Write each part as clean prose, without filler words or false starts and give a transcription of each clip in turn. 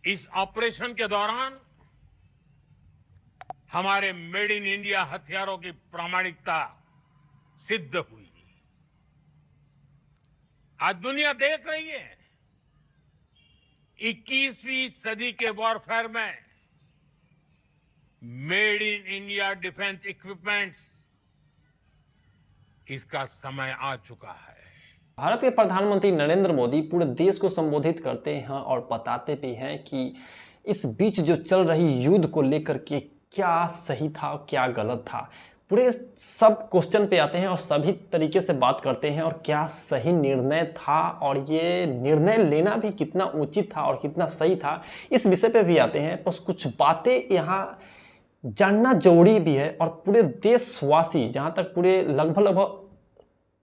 इस ऑपरेशन के दौरान हमारे मेड इन इंडिया हथियारों की प्रामाणिकता सिद्ध हुई। आज दुनिया देख रही है 21वीं सदी के वॉरफेयर में made in India defence equipments, इसका समय आ चुका है। भारत के प्रधानमंत्री नरेंद्र मोदी पूरे देश को संबोधित करते हैं और बताते भी हैं कि इस बीच जो चल रही युद्ध को लेकर के क्या सही था और क्या गलत था। पूरे सब क्वेश्चन पे आते हैं और सभी तरीके से बात करते हैं और क्या सही निर्णय था और ये निर्णय लेना भी कितना उचित था और कितना सही था, इस विषय पे भी आते हैं। बस कुछ बातें यहाँ जानना जरूरी भी है और पूरे देशवासी, जहाँ तक पूरे लगभग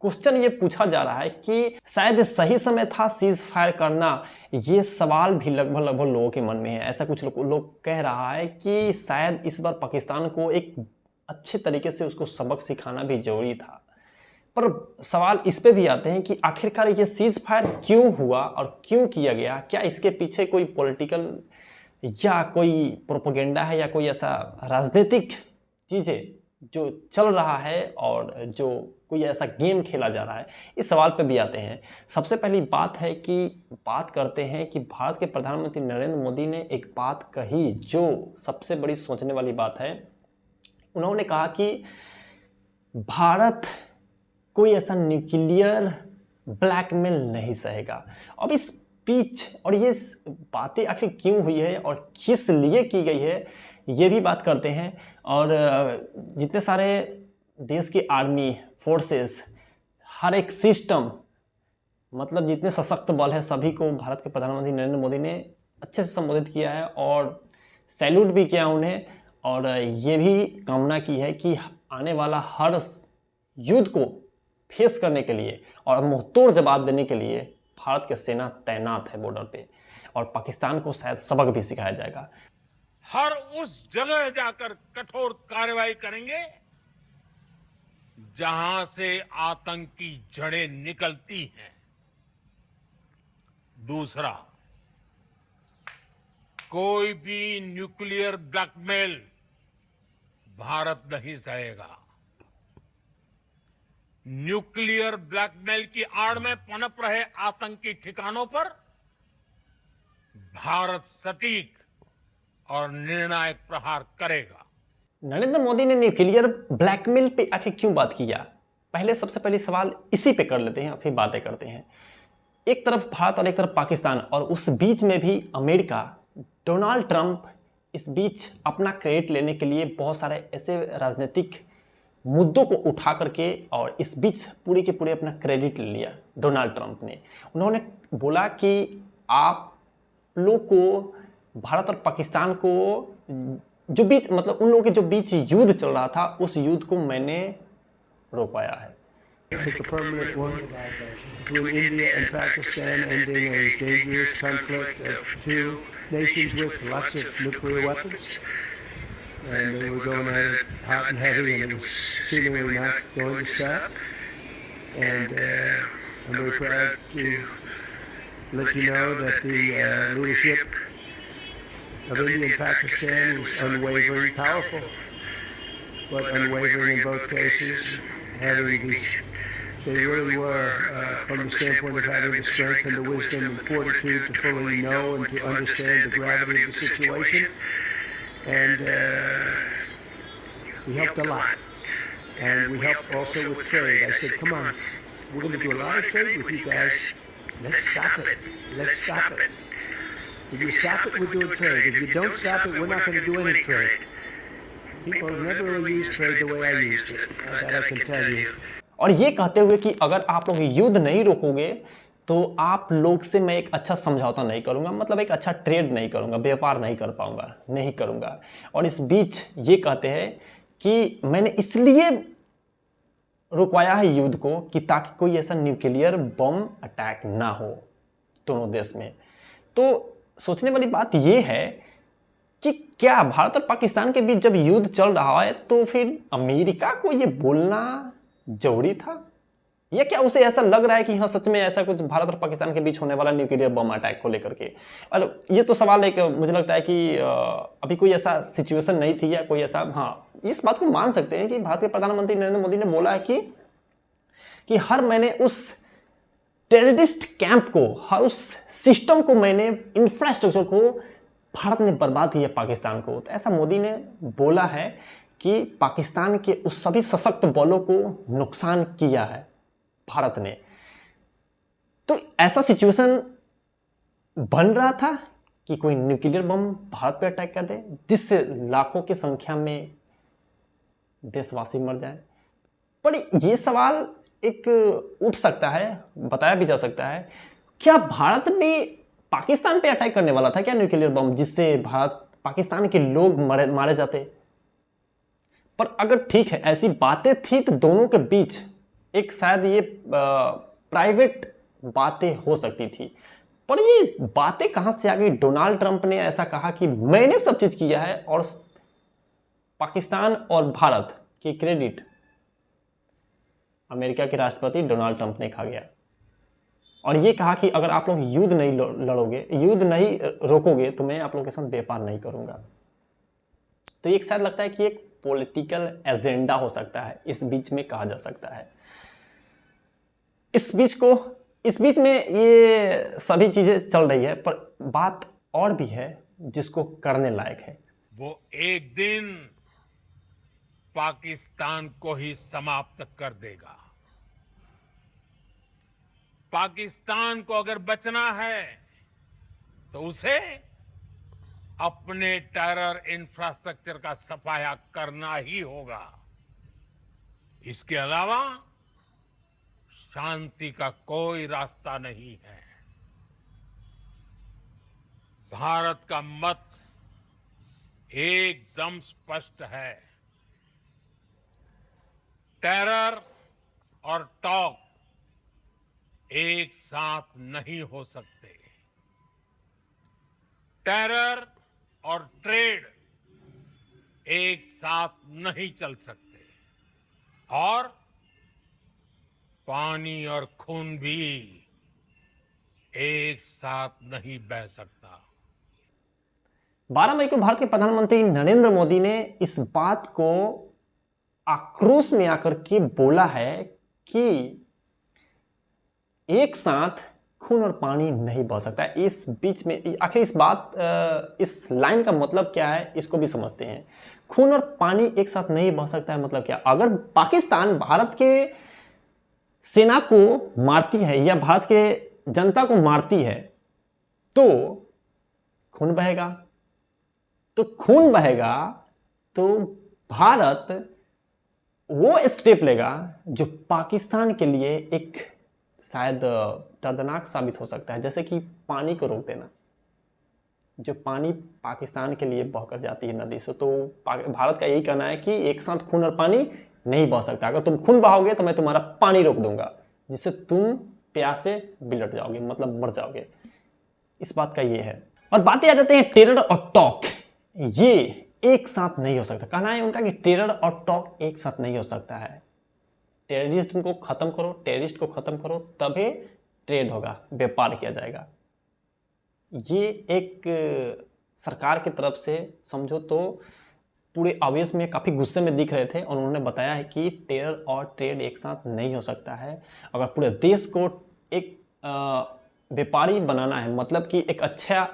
क्वेश्चन ये पूछा जा रहा है कि शायद सही समय था सीज फायर करना, ये सवाल भी लगभग लोगों के मन में है। ऐसा कुछ लोग कह रहा है कि शायद इस बार पाकिस्तान को एक अच्छे तरीके से उसको सबक सिखाना भी जरूरी था। पर सवाल इस पे भी आते हैं कि आखिरकार ये सीज फायर क्यों हुआ और क्यों किया गया। क्या इसके पीछे कोई पॉलिटिकल या कोई प्रोपेगेंडा है या कोई ऐसा राजनीतिक चीज़ें जो चल रहा है और जो कोई ऐसा गेम खेला जा रहा है, इस सवाल पे भी आते हैं। सबसे पहली बात है कि बात करते हैं कि भारत के प्रधानमंत्री नरेंद्र मोदी ने एक बात कही जो सबसे बड़ी सोचने वाली बात है। उन्होंने कहा कि भारत कोई ऐसा न्यूक्लियर ब्लैकमेल नहीं सहेगा। अब इस बीच और ये बातें आखिर क्यों हुई है और किस लिए की गई है, ये भी बात करते हैं। और जितने सारे देश की आर्मी फोर्सेस, हर एक सिस्टम, मतलब जितने सशक्त बल है, सभी को भारत के प्रधानमंत्री नरेंद्र मोदी ने अच्छे से संबोधित किया है और सैल्यूट भी किया उन्हें। और ये भी कामना की है कि आने वाला हर युद्ध को फेस करने के लिए और मुंहतोड़ जवाब देने के लिए भारत की सेना तैनात है बॉर्डर पे और पाकिस्तान को शायद सबक भी सिखाया जाएगा। हर उस जगह जाकर कठोर कार्रवाई करेंगे जहां से आतंक की जड़ें निकलती हैं। दूसरा, कोई भी न्यूक्लियर ब्लैकमेल भारत नहीं सहेगा। न्यूक्लियर ब्लैकमेल की आड़ में पनप रहे आतंकी ठिकानों पर भारत सटीक और निर्णायक प्रहार करेगा। नरेंद्र मोदी ने न्यूक्लियर ब्लैकमेल पे आखिर क्यों बात किया, पहले सबसे पहले सवाल इसी पे कर लेते हैं, फिर बातें करते हैं। एक तरफ भारत और एक तरफ पाकिस्तान और उस बीच में भी अमेरिका, डोनाल्ड ट्रंप इस बीच अपना क्रेडिट लेने के लिए बहुत सारे ऐसे राजनीतिक मुद्दों को उठा करके और इस बीच पूरे के पूरे अपना क्रेडिट ले लिया डोनाल्ड ट्रंप ने। उन्होंने बोला कि आप लोग को, भारत और पाकिस्तान को जो बीच, मतलब उन लोगों के जो बीच युद्ध चल रहा था, उस युद्ध को मैंने रोकवाया है। It's a permanent one between India and Pakistan, ending a dangerous conflict of two nations with lots of nuclear weapons. And they were going at it hot and heavy, and it was seemingly not going to stop. And I'm very proud to let you know that the leadership of India and Pakistan was unwavering, powerful, but unwavering in both cases. They really were, from the standpoint of having the strength and the wisdom and fortitude to fully know and to understand the gravity of the situation. And we helped a lot. And we helped also with trade. I said, come on, we're going to do a lot of trade with you guys. Let's stop it. Let's stop it. If you stop it, we're doing trade. If you don't stop it, we're not going to do any trade. People have never really used trade the way I used it. That I can tell you. और ये कहते हुए कि अगर आप लोग युद्ध नहीं रोकोगे तो आप लोग से मैं एक अच्छा समझौता नहीं करूंगा, मतलब एक अच्छा ट्रेड नहीं करूंगा, व्यापार नहीं कर पाऊंगा, नहीं करूंगा। और इस बीच ये कहते हैं कि मैंने इसलिए रुकवाया है युद्ध को कि ताकि कोई ऐसा न्यूक्लियर बम अटैक ना हो दोनों देश में। तो सोचने वाली बात ये है कि क्या भारत और पाकिस्तान के बीच जब युद्ध चल रहा है तो फिर अमेरिका को ये बोलना जरूरी था? या क्या उसे ऐसा लग रहा है कि हाँ सच में ऐसा कुछ भारत और पाकिस्तान के बीच होने वाला न्यूक्लियर बम अटैक को लेकर के? और ये तो सवाल एक मुझे लगता है कि अभी कोई ऐसा सिचुएशन नहीं थी या कोई ऐसा, हाँ इस बात को मान सकते हैं कि भारत के प्रधानमंत्री नरेंद्र मोदी ने बोला है कि हर महीने उस टेररिस्ट कैंप को, हर उस सिस्टम को, मैंने इंफ्रास्ट्रक्चर को भारत ने बर्बाद किया पाकिस्तान को। तो ऐसा मोदी ने बोला है कि पाकिस्तान के उस सभी सशक्त बलों को नुकसान किया है भारत ने। तो ऐसा सिचुएशन बन रहा था कि कोई न्यूक्लियर बम भारत पे अटैक कर दे जिससे लाखों की संख्या में देशवासी मर जाए। पर यह सवाल एक उठ सकता है, बताया भी जा सकता है, क्या भारत भी पाकिस्तान पे अटैक करने वाला था क्या न्यूक्लियर बम, जिससे भारत पाकिस्तान के लोग मारे जाते? पर अगर ठीक है ऐसी बातें थी तो दोनों के बीच एक शायद ये प्राइवेट बातें हो सकती थी। पर ये बातें कहां से आ गई? डोनाल्ड ट्रंप ने ऐसा कहा कि मैंने सब चीज किया है और पाकिस्तान और भारत की क्रेडिट अमेरिका के राष्ट्रपति डोनाल्ड ट्रंप ने खा गया और ये कहा कि अगर आप लोग युद्ध नहीं लड़ोगे, युद्ध नहीं रोकोगे तो मैं आप लोगों के साथ व्यापार नहीं करूंगा। तो एक शायद लगता है कि एक पॉलिटिकल एजेंडा हो सकता है, इस बीच में कहा जा सकता है। इस बीच में ये सभी चीजें चल रही है, पर बात और भी है जिसको करने लायक है। वो एक दिन पाकिस्तान को ही समाप्त कर देगा। पाकिस्तान को अगर बचना है तो उसे अपने टेरर इंफ्रास्ट्रक्चर का सफाया करना ही होगा। इसके अलावा शांति का कोई रास्ता नहीं है। भारत का मत एकदम स्पष्ट है। टेरर और टॉक एक साथ नहीं हो सकते। टेरर और ट्रेड एक साथ नहीं चल सकते और पानी और खून भी एक साथ नहीं बह सकता। 12 मई को भारत के प्रधानमंत्री नरेंद्र मोदी ने इस बात को आक्रोश में आकर के बोला है कि एक साथ खून और पानी नहीं बह सकता। इस बीच में आखिर इस लाइन का मतलब क्या है, इसको भी समझते हैं। खून और पानी एक साथ नहीं बह सकता है मतलब क्या? अगर पाकिस्तान भारत के सेना को मारती है या भारत के जनता को मारती है तो खून बहेगा, तो भारत वो स्टेप लेगा जो पाकिस्तान के लिए एक शायद दर्दनाक साबित हो सकता है, जैसे कि पानी को रोक देना। जो पानी पाकिस्तान के लिए बहकर जाती है नदी से, तो भारत का यही कहना है कि एक साथ खून और पानी नहीं बह सकता। अगर तुम खून बहाओगे तो मैं तुम्हारा पानी रोक दूंगा, जिससे तुम प्यास से बिलट जाओगे, मतलब मर जाओगे। इस बात का ये है। और बातें आ जाते हैं टेरर और टॉक, ये एक साथ नहीं हो सकता। कहना है उनका कि टेरर और टॉक एक साथ नहीं हो सकता है। टेररिस्ट को खत्म करो तभी ट्रेड होगा, व्यापार किया जाएगा। ये एक सरकार की तरफ से समझो तो पूरे आवेश में काफ़ी गुस्से में दिख रहे थे और उन्होंने बताया है कि टेरर और ट्रेड एक साथ नहीं हो सकता है। अगर पूरे देश को एक व्यापारी बनाना है, मतलब कि एक अच्छा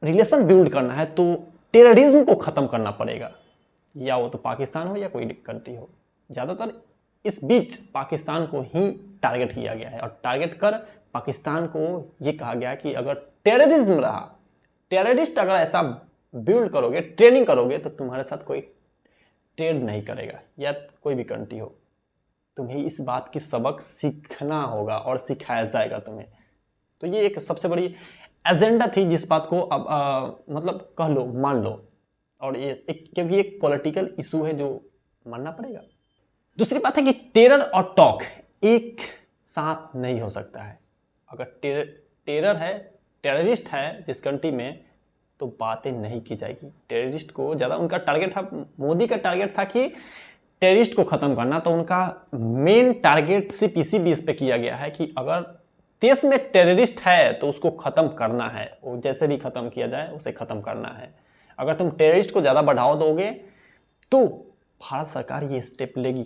रिलेशन बिल्ड करना है, तो टेररिज्म को ख़त्म करना पड़ेगा, या वो तो पाकिस्तान हो या कोई कंट्री हो। ज़्यादातर इस बीच पाकिस्तान को ही टारगेट किया गया है और टारगेट कर पाकिस्तान को ये कहा गया कि अगर टेररिज्म रहा, टेररिस्ट अगर ऐसा बिल्ड करोगे, ट्रेनिंग करोगे, तो तुम्हारे साथ कोई ट्रेड नहीं करेगा, या कोई भी कंट्री हो। तुम्हें इस बात की सबक सीखना होगा और सिखाया जाएगा तुम्हें। तो ये एक सबसे बड़ी एजेंडा थी जिस बात को अब मतलब कह लो, मान लो। और ये क्योंकि एक पॉलिटिकल इशू है जो मानना पड़ेगा। दूसरी बात है कि टेरर और टॉक एक साथ नहीं हो सकता है। अगर टेरर है, टेररिस्ट है जिस कंट्री में, तो बातें नहीं की जाएगी। टेररिस्ट को ज़्यादा उनका टारगेट था, मोदी का टारगेट था कि टेररिस्ट को ख़त्म करना, तो उनका मेन टारगेट सिर्फ इसी बेस पे किया गया है कि अगर देश में टेररिस्ट है तो उसको ख़त्म करना है, वो जैसे भी ख़त्म किया जाए उसे ख़त्म करना है। अगर तुम टेररिस्ट को ज़्यादा बढ़ावा दोगे तो भारत सरकार ये स्टेप लेगी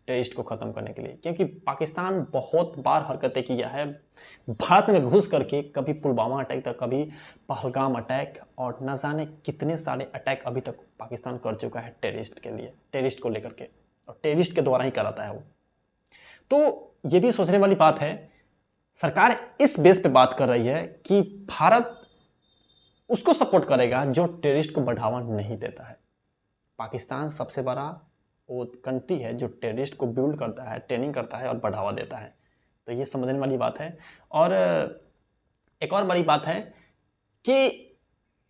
टेररिस्ट को ख़त्म करने के लिए, क्योंकि पाकिस्तान बहुत बार हरकतें किया है भारत में घुस करके, कभी पुलवामा अटैक तक, कभी पहलगाम अटैक, और न जाने कितने सारे अटैक अभी तक पाकिस्तान कर चुका है टेररिस्ट के लिए, टेररिस्ट को लेकर के, और टेररिस्ट के द्वारा ही कराता है वो। तो ये भी सोचने वाली बात है, सरकार इस बेस पे बात कर रही है कि भारत उसको सपोर्ट करेगा जो टेररिस्ट को बढ़ावा नहीं देता है। पाकिस्तान सबसे बड़ा वो कंट्री है जो टेररिस्ट को बिल्ड करता है, ट्रेनिंग करता है और बढ़ावा देता है, तो ये समझने वाली बात है। और एक और बड़ी बात है कि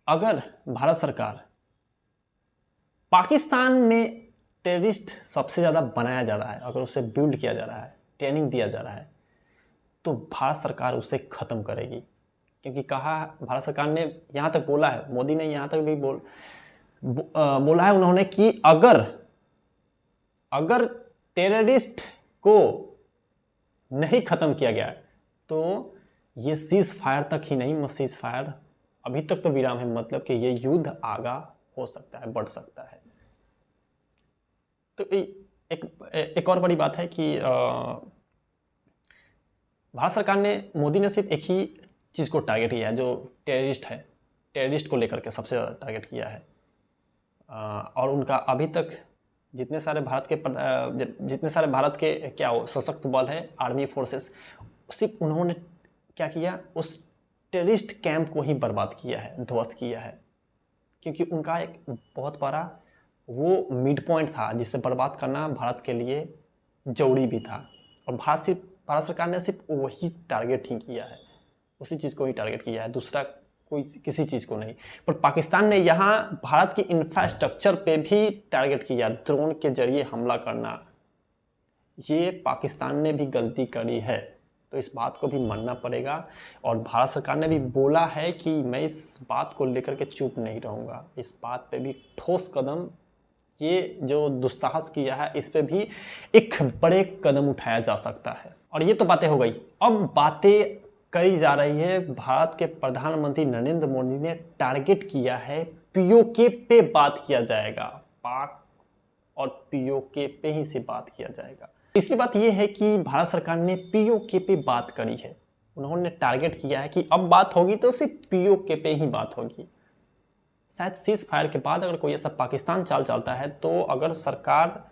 अगर भारत सरकार पाकिस्तान में टेररिस्ट सबसे ज़्यादा बनाया जा रहा है, अगर उसे बिल्ड किया जा रहा है, ट्रेनिंग दिया जा रहा है, तो भारत सरकार उसे ख़त्म करेगी। क्योंकि कहा भारत सरकार ने यहाँ तक बोला है, मोदी ने यहाँ तक भी बोला है उन्होंने कि अगर टेररिस्ट को नहीं ख़त्म किया गया तो ये सीज़ फायर तक ही नहीं, सीज़ फायर अभी तक तो विराम है, मतलब कि ये युद्ध आगा हो सकता है, बढ़ सकता है। तो एक और बड़ी बात है कि भारत सरकार ने, मोदी ने सिर्फ एक ही चीज़ को टारगेट किया है, जो टेररिस्ट है, टेररिस्ट को लेकर के सबसे ज़्यादा टारगेट किया है। और उनका अभी तक जितने सारे भारत के क्या हो सशक्त बल है, आर्मी फोर्सेस, सिर्फ उन्होंने क्या किया, उस टेररिस्ट कैंप को ही बर्बाद किया है, ध्वस्त किया है। क्योंकि उनका एक बहुत बड़ा वो मिड पॉइंट था जिसे बर्बाद करना भारत के लिए जरूरी भी था, और भारत सरकार ने सिर्फ वही टारगेट ही किया है, उसी चीज़ को ही टारगेट किया है, दूसरा कोई किसी चीज़ को नहीं। पर पाकिस्तान ने यहाँ भारत की इंफ्रास्ट्रक्चर पे भी टारगेट किया, ड्रोन के जरिए हमला करना, ये पाकिस्तान ने भी गलती करी है, तो इस बात को भी मानना पड़ेगा। और भारत सरकार ने भी बोला है कि मैं इस बात को लेकर के चुप नहीं रहूँगा, इस बात पे भी ठोस कदम, ये जो दुस्साहस किया है इस पे भी एक बड़े कदम उठाया जा सकता है। और ये तो बातें हो गई, अब बातें करी जा रही है, भारत के प्रधानमंत्री नरेंद्र मोदी ने टारगेट किया है पीओके पे बात किया जाएगा, पाक और पीओके पे ही से बात किया जाएगा। तीसरी बात यह है कि भारत सरकार ने पीओके पे बात करी है, उन्होंने टारगेट किया है कि अब बात होगी तो सिर्फ पीओके पे ही बात होगी। शायद सीज फायर के बाद अगर कोई ऐसा पाकिस्तान चाल चलता है तो अगर सरकार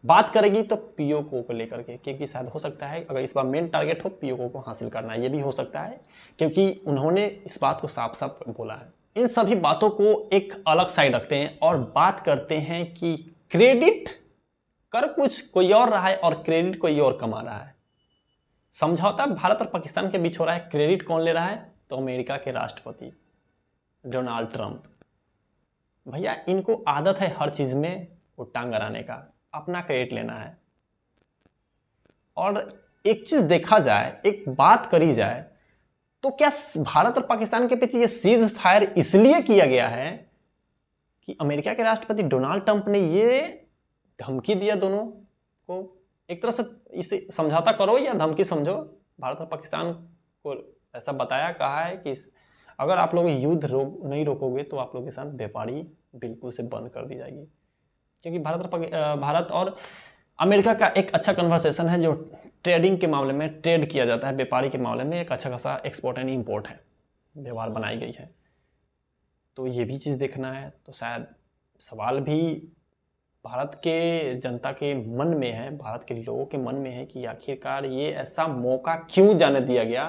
बात करेगी तो पीओके को लेकर के, क्योंकि शायद हो सकता है अगर इस बार मेन टारगेट हो पीओके को हासिल करना, ये भी हो सकता है, क्योंकि उन्होंने इस बात को साफ साफ बोला है। इन सभी बातों को एक अलग साइड रखते हैं और बात करते हैं कि क्रेडिट कर कुछ कोई और रहा है और क्रेडिट कोई और कमा रहा है। समझौता भारत और पाकिस्तान के बीच हो रहा है, क्रेडिट कौन ले रहा है, तो अमेरिका के राष्ट्रपति डोनाल्ड ट्रंप। भैया इनको आदत है हर चीज़ में वो टांग अड़ाने का, अपना क्रेडिट लेना है। और एक चीज़ देखा जाए, एक बात करी जाए, तो क्या भारत और पाकिस्तान के पीछे ये सीज फायर इसलिए किया गया है कि अमेरिका के राष्ट्रपति डोनाल्ड ट्रंप ने ये धमकी दिया दोनों को, एक तरह से इसे समझौता करो या धमकी समझो, भारत और पाकिस्तान को ऐसा बताया, कहा है कि अगर आप लोग युद्ध नहीं रोकोगे तो आप लोग के साथ व्यापारी बिल्कुल से बंद कर दी जाएगी। क्योंकि भारत और अमेरिका का एक अच्छा कन्वर्सेशन है, जो ट्रेडिंग के मामले में ट्रेड किया जाता है, व्यापारी के मामले में एक अच्छा खासा एक्सपोर्ट एंड इंपोर्ट है, व्यवहार बनाई गई है। तो ये भी चीज़ देखना है। तो शायद सवाल भी भारत के जनता के मन में है, भारत के लोगों के मन में है कि आखिरकार ये ऐसा मौका क्यों जाने दिया गया,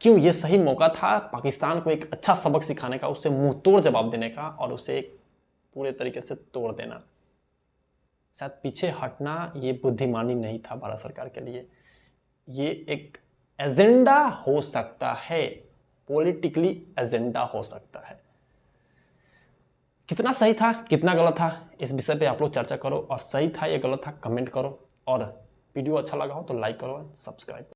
क्यों ये सही मौका था पाकिस्तान को एक अच्छा सबक सिखाने का, उससे मुंह तोड़ जवाब देने का और उसे पूरे तरीके से तोड़ देना। शायद पीछे हटना ये बुद्धिमानी नहीं था भारत सरकार के लिए, ये एक एजेंडा हो सकता है, पॉलिटिकली एजेंडा हो सकता है। कितना सही था कितना गलत था इस विषय पे आप लोग चर्चा करो, और सही था या गलत था कमेंट करो, और वीडियो अच्छा लगा हो तो लाइक करो, सब्सक्राइब करो।